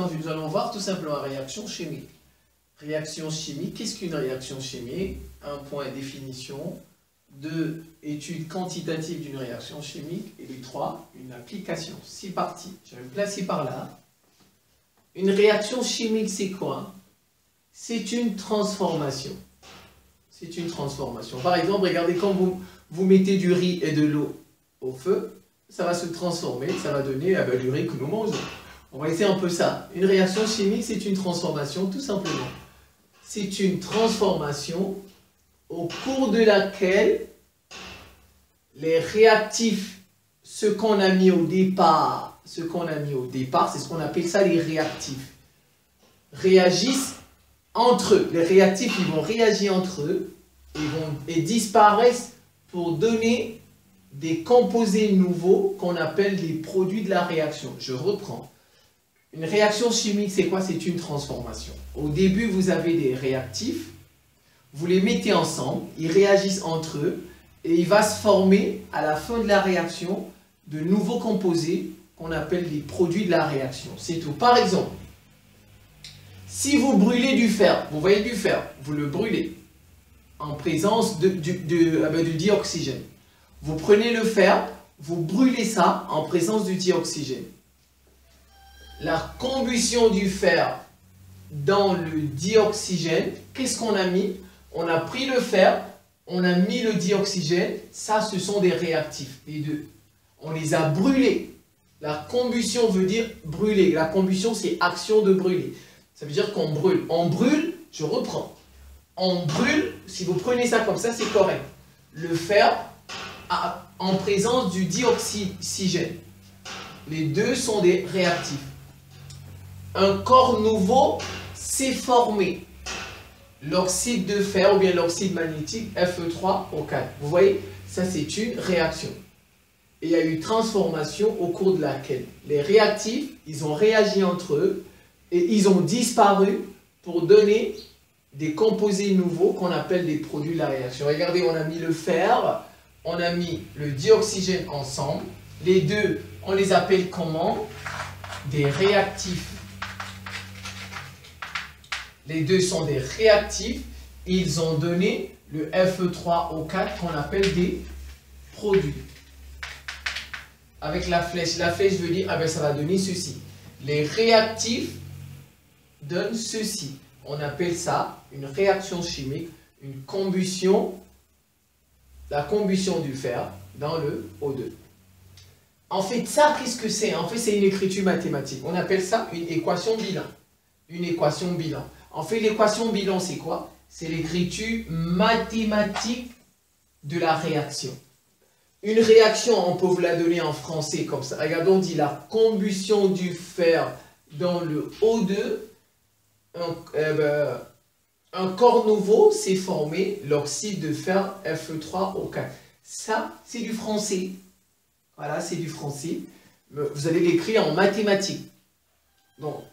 vue, nous allons voir tout simplement la réaction chimique. Réaction chimique, qu'est-ce qu'une réaction chimique? Un point définition. 2, étude quantitative d'une réaction chimique. Et les 3, une application. 6 parties. Je vais me placer par là. Une réaction chimique, c'est quoi? C'est une transformation. C'est une transformation. Par exemple, regardez, quand vous mettez du riz et de l'eau au feu, ça va se transformer, ça va donner du riz que nous mangeons. On va essayer un peu ça. Une réaction chimique, c'est une transformation, tout simplement. C'est une transformation au cours de laquelle les réactifs, ce qu'on a mis au départ, c'est ce qu'on appelle ça les réactifs, réagissent entre eux. Les réactifs, ils vont réagir entre eux et disparaissent pour donner des composés nouveaux qu'on appelle les produits de la réaction. Je reprends. Une réaction chimique, c'est quoi? C'est une transformation. Au début, vous avez des réactifs, vous les mettez ensemble, ils réagissent entre eux, et il va se former, à la fin de la réaction, de nouveaux composés qu'on appelle les produits de la réaction. C'est tout. Par exemple, si vous brûlez du fer, vous voyez du fer, vous le brûlez en présence du dioxygène. Vous prenez le fer, vous brûlez ça en présence du dioxygène. La combustion du fer dans le dioxygène, qu'est-ce qu'on a mis? On a pris le fer, on a mis le dioxygène, ça ce sont des réactifs, les deux. On les a brûlés. La combustion veut dire brûler. La combustion, c'est action de brûler. Ça veut dire qu'on brûle. On brûle, je reprends. On brûle, si vous prenez ça comme ça, c'est correct. Le fer en présence du dioxygène. Les deux sont des réactifs. Un corps nouveau s'est formé. L'oxyde de fer ou bien l'oxyde magnétique Fe3O4. Vous voyez, ça c'est une réaction. Et il y a eu transformation au cours de laquelle les réactifs, ils ont réagi entre eux et ils ont disparu pour donner des composés nouveaux qu'on appelle des produits de la réaction. Regardez, on a mis le fer, on a mis le dioxygène ensemble. Les deux, on les appelle comment? Des réactifs. Les deux sont des réactifs. Ils ont donné le Fe3O4 qu'on appelle des produits. Avec la flèche veut dire, ça va donner ceci. Les réactifs donnent ceci. On appelle ça une réaction chimique, une combustion, la combustion du fer dans le O2. En fait, ça, qu'est-ce que c'est? En fait, c'est une écriture mathématique. On appelle ça une équation bilan. Une équation bilan. En fait, l'équation bilan, c'est quoi? C'est l'écriture mathématique de la réaction. Une réaction, on peut vous la donner en français comme ça. Regardons, on dit la combustion du fer dans le O2. Un corps nouveau s'est formé, l'oxyde de fer Fe3O4. Ça, c'est du français. Voilà, c'est du français. Vous allez l'écrire en mathématiques. Donc,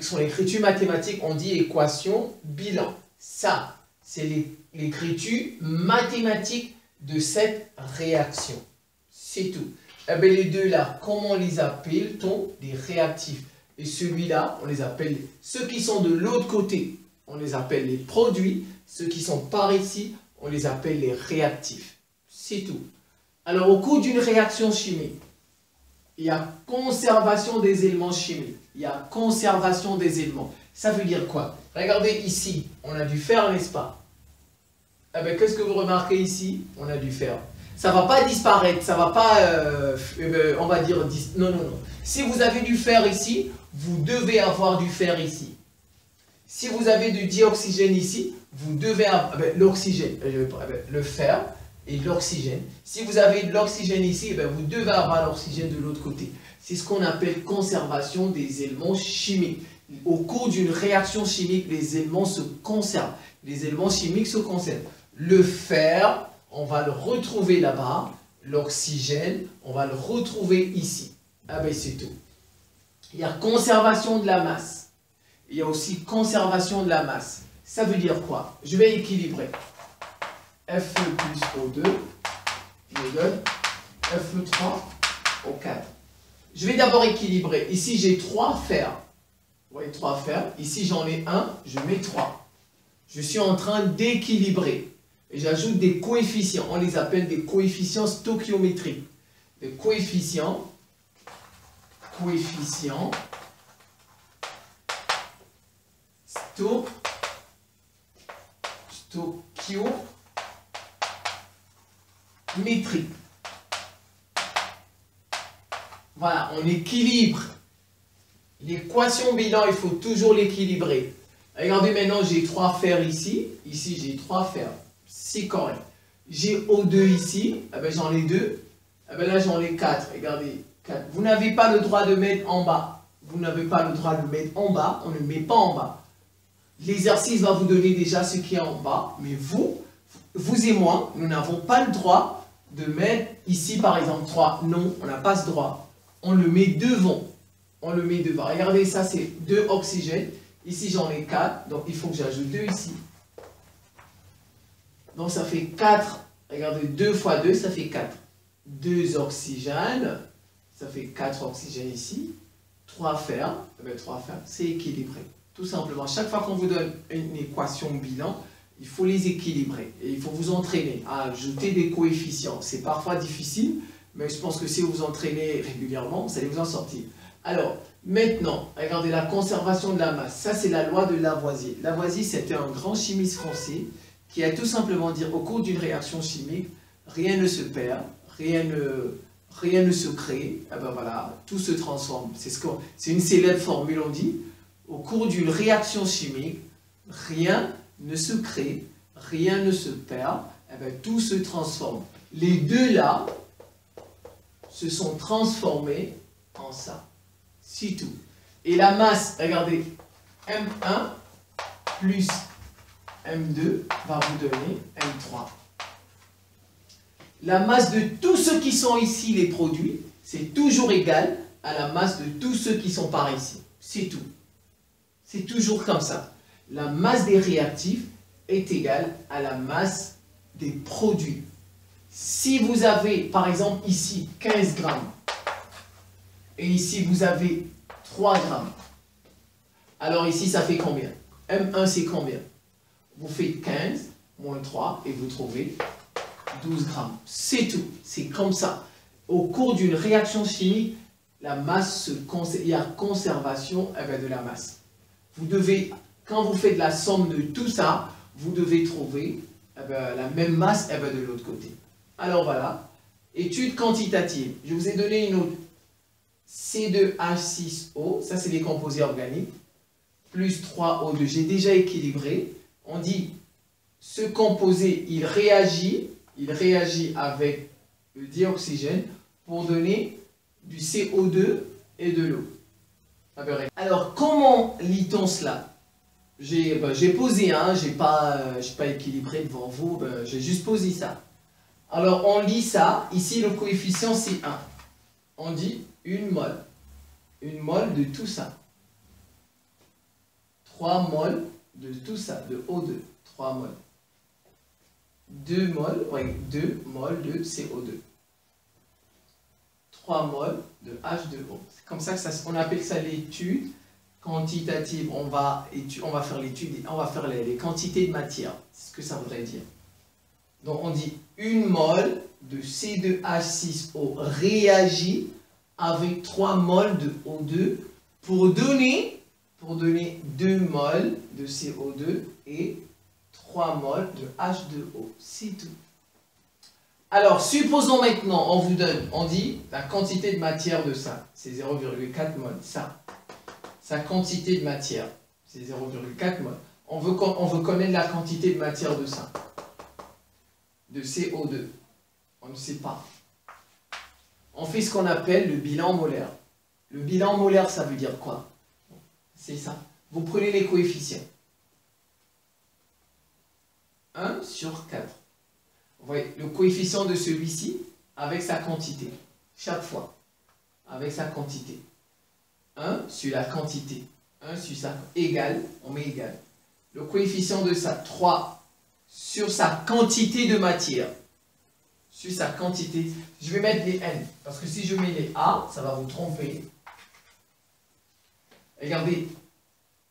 son écriture mathématique, on dit équation bilan. Ça, c'est l'écriture mathématique de cette réaction. C'est tout. Les deux là, comment on les appelle-t-on? Des réactifs. Et celui-là, on les appelle, ceux qui sont de l'autre côté, on les appelle les produits. Ceux qui sont par ici, on les appelle les réactifs. C'est tout. Alors, au cours d'une réaction chimique, il y a conservation des éléments chimiques. Il y a conservation des éléments. Ça veut dire quoi? Regardez ici, on a du fer, n'est-ce pas? Qu'est-ce que vous remarquez ici? On a du fer. Ça ne va pas disparaître, ça ne va pas, on va dire, non, non, non. Si vous avez du fer ici, vous devez avoir du fer ici. Si vous avez du dioxygène ici, vous devez avoir l'oxygène, le fer et l'oxygène. Si vous avez de l'oxygène ici, vous devez avoir l'oxygène de l'autre côté. C'est ce qu'on appelle conservation des éléments chimiques. Au cours d'une réaction chimique, les éléments se conservent. Les éléments chimiques se conservent. Le fer, on va le retrouver là-bas. L'oxygène, on va le retrouver ici. C'est tout. Il y a conservation de la masse. Il y a aussi conservation de la masse. Ça veut dire quoi? Je vais équilibrer. Fe plus O2 me donne Fe3O4. Je vais d'abord équilibrer. Ici, j'ai 3 fers. Vous voyez, 3 fer. Ici, j'en ai 1, je mets 3. Je suis en train d'équilibrer. Et j'ajoute des coefficients. On les appelle des coefficients stoichiométriques. Des coefficients stoichiométriques. Voilà, on équilibre. L'équation bilan, il faut toujours l'équilibrer. Regardez maintenant, j'ai 3 fers ici. Ici, j'ai 3 fers. C'est correct. J'ai O2 ici. Eh ben, j'en ai 2. Eh ben, là, j'en ai 4. Regardez, 4. Vous n'avez pas le droit de mettre en bas. Vous n'avez pas le droit de mettre en bas. On ne met pas en bas. L'exercice va vous donner déjà ce qui est en bas. Mais vous et moi, nous n'avons pas le droit de mettre ici, par exemple, 3. Non, on n'a pas ce droit. On le met devant. On le met devant. Regardez, ça, c'est 2 oxygènes. Ici, j'en ai 4. Donc, il faut que j'ajoute 2 ici. Donc, ça fait 4. Regardez, 2 fois 2, ça fait 4. 2 oxygènes. Ça fait 4 oxygènes ici. 3 fer. Eh bien, 3 fer, c'est équilibré. Tout simplement. Chaque fois qu'on vous donne une équation bilan, il faut les équilibrer. Et il faut vous entraîner à ajouter des coefficients. C'est parfois difficile, mais je pense que si vous vous entraînez régulièrement, vous allez vous en sortir. Alors, maintenant, regardez la conservation de la masse. Ça, c'est la loi de Lavoisier. Lavoisier, c'était un grand chimiste français qui a tout simplement dit, au cours d'une réaction chimique, rien ne se perd, rien ne se crée. Eh ben voilà, tout se transforme. C'est une célèbre formule, on dit. Au cours d'une réaction chimique, rien ne se crée, rien ne se perd, eh ben, tout se transforme. Les deux là se sont transformés en ça. C'est tout. Et la masse, regardez, M1 plus M2 va vous donner M3. La masse de tous ceux qui sont ici, les produits, c'est toujours égal à la masse de tous ceux qui sont par ici. C'est tout. C'est toujours comme ça. La masse des réactifs est égale à la masse des produits. Si vous avez, par exemple, ici, 15 grammes, et ici, vous avez 3 grammes, alors ici, ça fait combien? M1, c'est combien? Vous faites 15 moins 3 et vous trouvez 12 grammes. C'est tout. C'est comme ça. Au cours d'une réaction chimique, la masse il y a conservation de la masse. Vous devez, quand vous faites la somme de tout ça, vous devez trouver la même masse de l'autre côté. Alors voilà, étude quantitative. Je vous ai donné une autre. C2H6O, ça c'est les composés organiques, plus 3O2. J'ai déjà équilibré. On dit, ce composé, il réagit avec le dioxygène pour donner du CO2 et de l'eau. Alors, comment lit-on cela? J'ai posé, hein, je n'ai pas équilibré devant vous, j'ai juste posé ça. Alors, on lit ça. Ici, le coefficient, c'est 1. On dit une mole. Une mole de tout ça. 3 moles de tout ça, de O2. 3 moles. 2 moles, oui, 2 moles de CO2. 3 moles de H2O. C'est comme ça que on appelle ça l'étude quantitative. On va faire l'étude, on va faire les quantités de matière. C'est ce que ça voudrait dire. Donc on dit une mole de C2H6O réagit avec 3 moles de O2 pour donner 2 moles de CO2 et 3 moles de H2O. C'est tout. Alors, supposons maintenant, on dit la quantité de matière de ça, c'est 0,4 mol. Ça, sa quantité de matière, c'est 0,4 mol. On veut connaître la quantité de matière de ça, de CO2. On ne sait pas. On fait ce qu'on appelle le bilan molaire. Le bilan molaire, ça veut dire quoi? C'est ça. Vous prenez les coefficients. 1 sur 4. Vous voyez, le coefficient de celui-ci avec sa quantité. Chaque fois. Avec sa quantité. 1 sur la quantité. 1 sur ça. Égal. On met égal. Le coefficient de ça. 3 sur sa quantité de matière. Sur sa quantité. Je vais mettre les N. Parce que si je mets les A, ça va vous tromper. Regardez.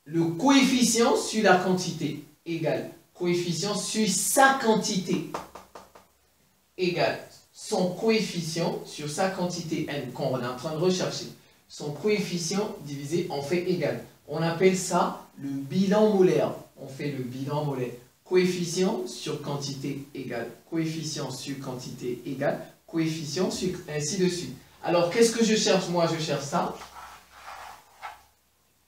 le coefficient sur la quantité égale coefficient sur sa quantité égale son coefficient sur sa quantité n qu'on est en train de rechercher. Son coefficient divisé en fait égal. On appelle ça le bilan molaire. On fait le bilan molaire. Coefficient sur quantité égale coefficient sur quantité égale coefficient sur ainsi de suite. Alors qu'est-ce que je cherche? Moi je cherche ça.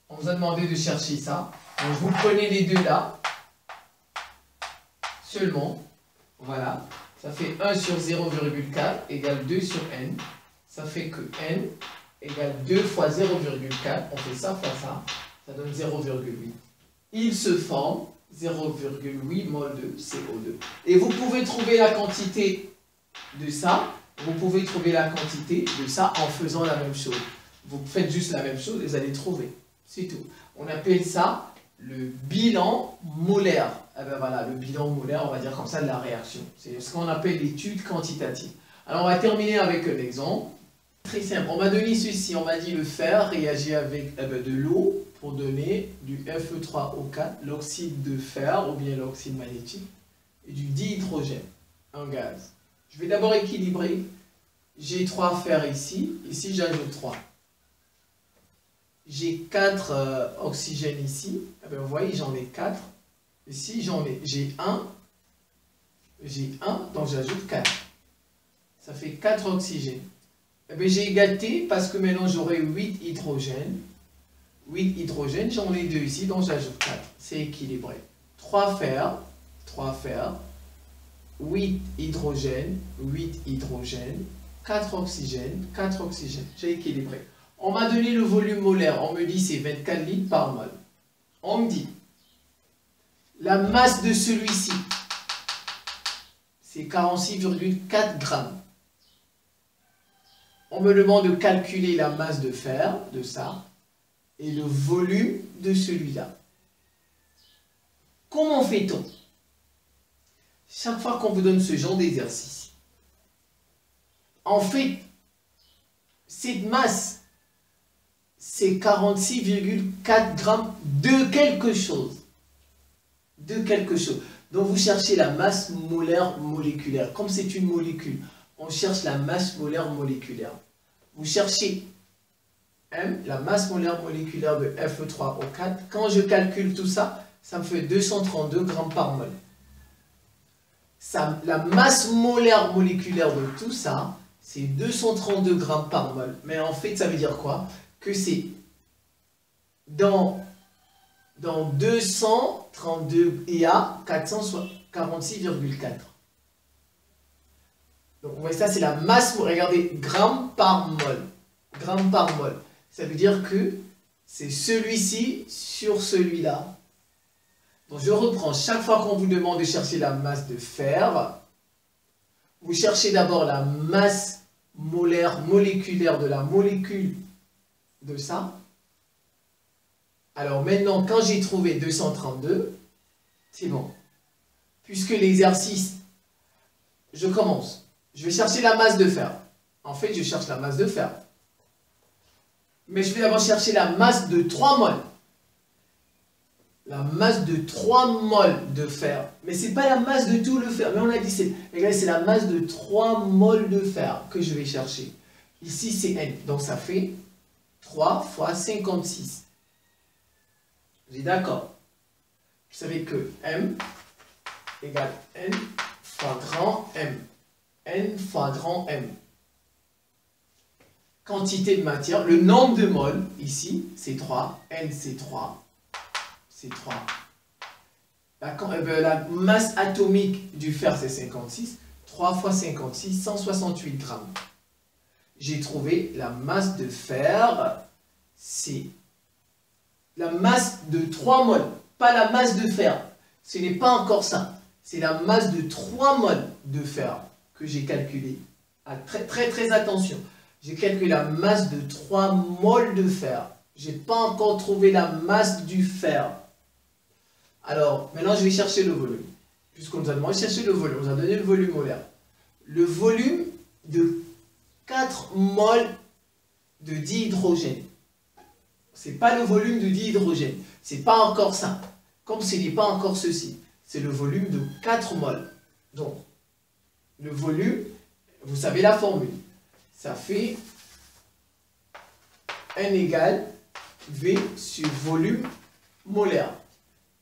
On vous a demandé de chercher ça. Donc vous prenez les deux là. Seulement. Voilà. Ça fait 1 sur 0,4 égale 2 sur n. Ça fait que n égale 2 fois 0,4. On fait ça fois ça. Ça donne 0,8. Il se forme 0,8 mol de CO2. Et vous pouvez trouver la quantité de ça. Vous pouvez trouver la quantité de ça en faisant la même chose. Vous faites juste la même chose et vous allez trouver. C'est tout. On appelle ça le bilan molaire. Eh ben voilà, le bilan molaire, on va dire comme ça, de la réaction. C'est ce qu'on appelle l'étude quantitative. Alors, on va terminer avec un exemple. Très simple. On m'a donné ceci. On m'a dit le fer réagit avec de l'eau pour donner du Fe3O4, l'oxyde de fer ou bien l'oxyde magnétique, et du dihydrogène, un gaz. Je vais d'abord équilibrer. J'ai 3 fers ici. Ici, j'ajoute 3. J'ai 4 oxygènes ici. Eh bien, vous voyez, j'en ai 4. Ici, j'ai 1. J'ai 1, donc j'ajoute 4. Ça fait 4 oxygènes. Eh bien, j'ai égalité parce que maintenant, j'aurai 8 hydrogènes. 8 hydrogènes, j'en ai 2 ici, donc j'ajoute 4. C'est équilibré. 3 fers. 8 hydrogènes. 8 hydrogènes. 4 oxygènes. 4 oxygènes. J'ai équilibré. On m'a donné le volume molaire. On me dit c'est 24 litres par mol. On me dit la masse de celui-ci, c'est 46,4 grammes. On me demande de calculer la masse de fer, de ça, et le volume de celui-là. Comment fait-on? Chaque fois qu'on vous donne ce genre d'exercice, en fait, cette masse, c'est 46,4 grammes de quelque chose. De quelque chose. Donc vous cherchez la masse molaire moléculaire. Comme c'est une molécule, on cherche la masse molaire moléculaire. Vous cherchez M, la masse molaire moléculaire de Fe3O4. Quand je calcule tout ça, ça me fait 232 grammes par mol. La masse molaire moléculaire de tout ça, c'est 232 grammes par mol. Mais en fait, ça veut dire quoi? Que c'est dans 232 et à 446,4. Donc, vous voyez, ça, c'est la masse, regardez, grammes par mol. Grammes par mol. Ça veut dire que c'est celui-ci sur celui-là. Donc, je reprends. Chaque fois qu'on vous demande de chercher la masse de fer, vous cherchez d'abord la masse molaire moléculaire de la molécule de ça. Alors maintenant, quand j'ai trouvé 232, c'est bon. Puisque l'exercice, je commence. Je vais chercher la masse de fer. En fait, je cherche la masse de fer. Mais je vais d'abord chercher la masse de 3 mols. La masse de 3 mols de fer. Mais ce n'est pas la masse de tout le fer. Mais on a dit, c'est la masse de 3 mols de fer que je vais chercher. Ici, c'est N. Donc, ça fait 3 fois 56. Vous êtes d'accord? Vous savez que M égale N fois grand M. N fois grand M. Quantité de matière, le nombre de moles, ici, c'est 3. N, c'est 3. C'est 3. La masse atomique du fer, c'est 56. 3 fois 56, 168 grammes. J'ai trouvé la masse de fer, c'est la masse de 3 mols, pas la masse de fer. Ce n'est pas encore ça. C'est la masse de 3 mols de fer que j'ai calculé. Très attention. J'ai calculé la masse de 3 mols de fer. Je n'ai pas encore trouvé la masse du fer. Alors, maintenant, je vais chercher le volume. Puisqu'on nous a demandé de chercher le volume. On nous a donné le volume molaire. Le volume de 4 mols de dihydrogène. Ce n'est pas le volume de dihydrogène. c'est pas encore ça. Comme ce n'est pas encore ceci, c'est le volume de 4 moles. Donc, le volume, vous savez la formule, ça fait N égale V sur volume molaire.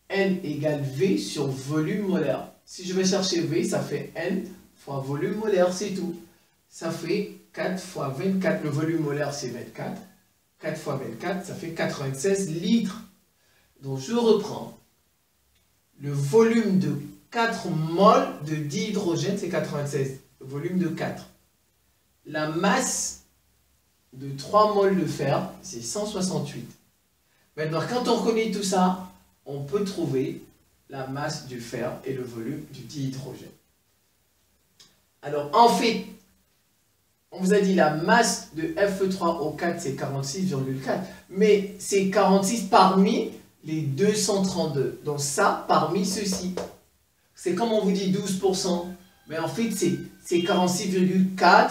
N égale V sur volume molaire. Si je vais chercher V, ça fait N fois volume molaire, c'est tout. Ça fait 4 fois 24, le volume molaire c'est 24. 4 fois 24, ça fait 96 litres. Donc je reprends. Le volume de 4 moles de dihydrogène, c'est 96. Le volume de 4. La masse de 3 moles de fer, c'est 168. Maintenant, quand on connaît tout ça, on peut trouver la masse du fer et le volume du dihydrogène. Alors, en fait, on vous a dit la masse de Fe3O4, c'est 46,4. Mais c'est 46 parmi les 232. Donc ça, parmi ceux-ci. C'est comme on vous dit 12%. Mais en fait, c'est 46,4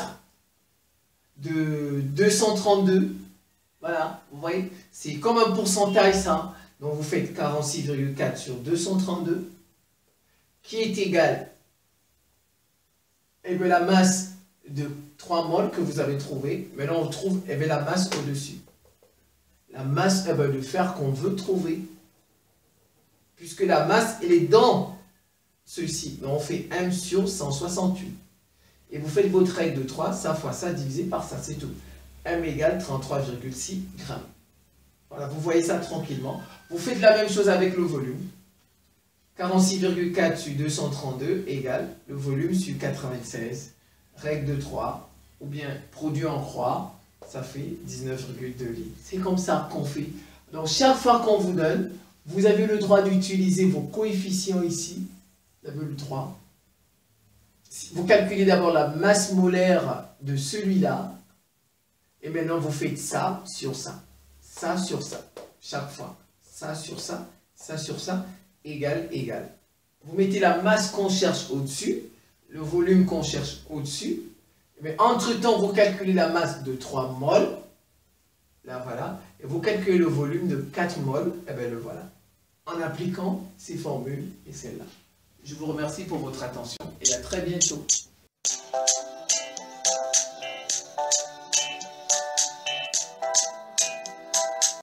de 232. Voilà, vous voyez, c'est comme un pourcentage ça. Donc vous faites 46,4 sur 232, qui est égal à la masse de 3 moles que vous avez trouvé. Maintenant on trouve la masse au-dessus. La masse de fer qu'on veut trouver. Puisque la masse, elle est dans ceci. Donc on fait M sur 168. Et vous faites votre règle de 3, ça fois ça divisé par ça, c'est tout. M égale 33,6 grammes. Voilà, vous voyez ça tranquillement. Vous faites la même chose avec le volume. 46,4 sur 232 égale le volume sur 96. Règle de 3, ou bien produit en croix, ça fait 19,2 litres. C'est comme ça qu'on fait. Donc chaque fois qu'on vous donne, vous avez le droit d'utiliser vos coefficients ici. Vous avez le droit. Vous calculez d'abord la masse molaire de celui-là. Et maintenant, vous faites ça sur ça. Ça sur ça. Chaque fois. Ça sur ça. Ça sur ça. Égal, égal. Vous mettez la masse qu'on cherche au-dessus. Le volume qu'on cherche au-dessus. Mais entre-temps, vous calculez la masse de 3 moles. Là, voilà. Et vous calculez le volume de 4 moles. Et bien, le voilà. En appliquant ces formules et celle-là. Je vous remercie pour votre attention et à très bientôt.